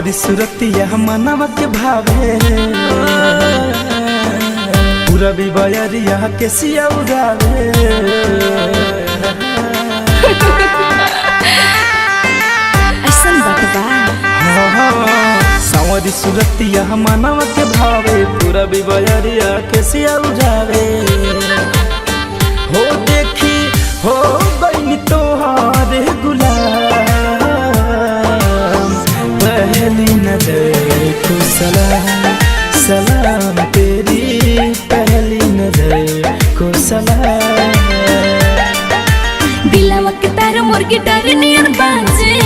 सावरी सुरतिया मनवा के भावे पूरा भी बयरिया के सिया उड़ावे ऐसन बात बा। सावरी सुरतिया मनवा के भावे पूरा भी बयरिया के सिया उड़ावे हो देखी हो बनी तोहारे गुलाम पहली नजर को सलाम सलाम तेरी पहली नजर को सलाम। दिलवा के तार मोर गिटार नियर बाजे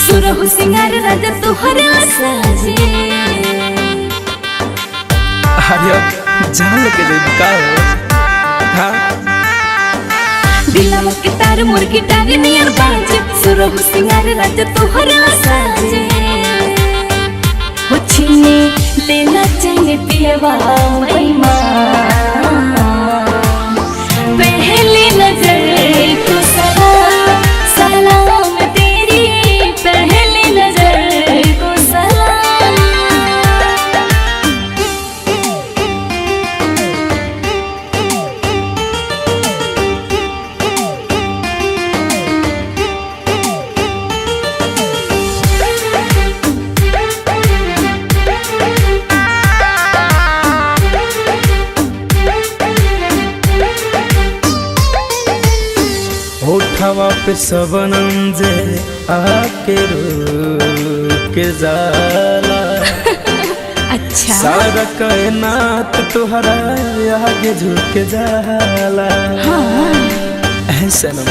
सुरहु सिंगार राजा तोहरे साजे। अरे जान लेके दे का हाँ दिलवा के तार मोर गिटार नियर बाजे सुरहु सिंगार राजा तोहरे साजे। हो छीने लेना चाहिए पियवा मैमा पहली नजर को सलाम सलाम तेरी पहली नजर को सलाम। होठवा पे सबनम जे आके रुक जाला अच्छा सारा कायनात तुहरा आगे झुक जाला। ऐसा ना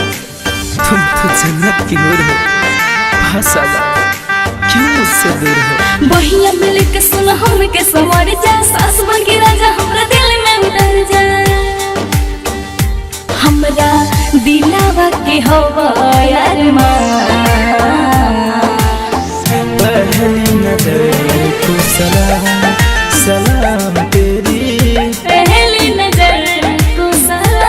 तुम तो जन्नत की नूर हो भाषा क्यों मुझसे दूर हो। बहिया मिल के सुन हम के सवर जा सास बन के राजा हमरा दिल में उतर जा हमरा दिलावा के हवा यार माँ पहली नजर को सलाम सलाम तेरी पहली नजर को सलाम।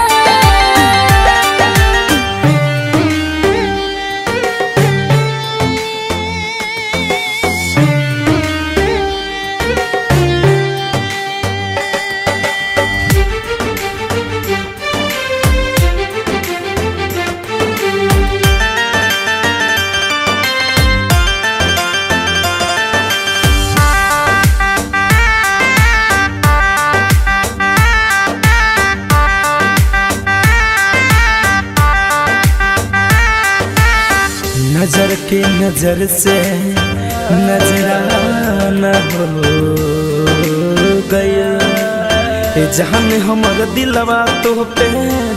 नजर के नजर से नजराना हो गया जहाँ में हमारा दिलवा तो पे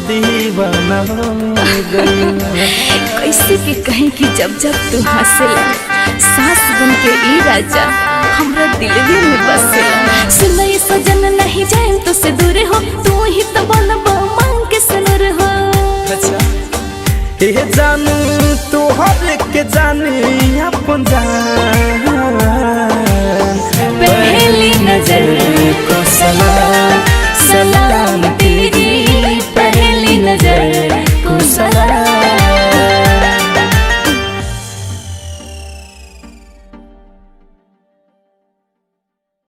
दीवाना हो गया। कैसे के कहीं कि जब जब तू हंसेला सास बन के ई राजा हमरा दिलवे में बसेला। सुनई सजन नहीं जाए तो से दूर हो तू ही तो बनबा मांग के सुनर हो। अच्छा ए जानू तोहर के जानी अपन जान